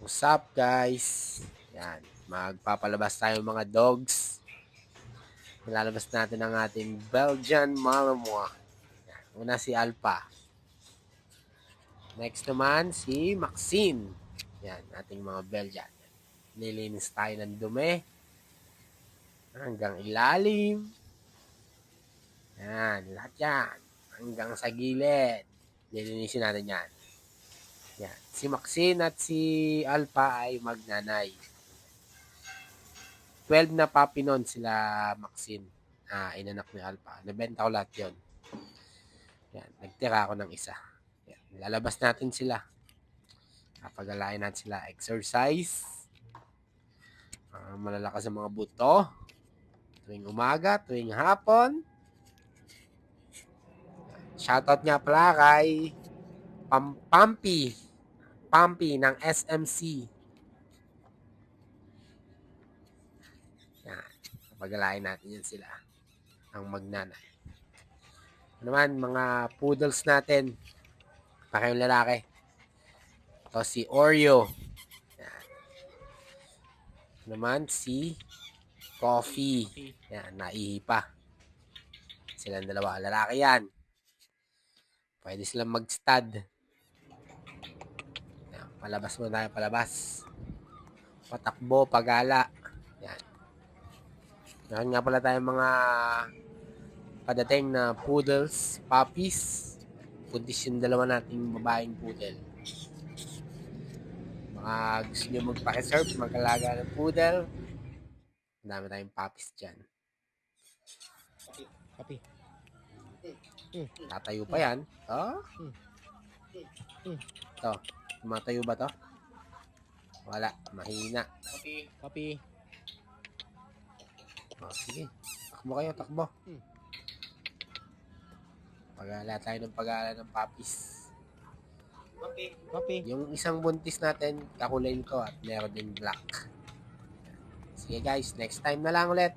What's up guys? Yan, magpapalabas tayo mga dogs. Nilalabas natin ang ating Belgian Malinois. Yan, una si Alpha. Next naman si Maxine. Yan, ating mga Belgian. Nilinis tayo ng dumi. Hanggang ilalim. Yan, lahat yan. Hanggang sa gilid. Nilinisin natin yan. Yan. Si Maxine at si Alpha ay magnanay. 12 na puppy nun sila Maxine. Inanak ni Alpha. Nabenta ko lahat yun. Yan. Nagtira ako ng isa. Yan. Lalabas natin sila. Pag-alain natin sila. Exercise. Malalakas ang mga buto. Tuwing umaga, tuwing hapon. Shoutout nga pala kay Pampi ng SMC. Yan. Pag-alain natin yan sila. Ang magnanay. Naman, mga poodles natin. Pa kayong lalaki. Ito si Oreo. Yan. Naman si Coffee. Yan, naihi pa. Silang dalawa. Lalaki yan. Pwede silang mag-stud. Yan, palabas mo tayo, palabas. Patakbo, pagala. Yan. Meron nga pala tayong mga padating na poodles, puppies. Puntis yung dalawa nating babaeng poodle. Mga gusto nyo magpa-reserve, mag-alaga ng poodle. Ang dami tayong puppies dyan. Papi. Tatayo pa yan. Ito. Tumatayo ba to? Wala. Mahina. Papi. Sige. Takbo kayo, takbo. Pag-ala tayo ng pag-ala ng puppies. Papi. Yung isang buntis natin, kakulay nito at meron din black. Sige guys, next time na lang ulit.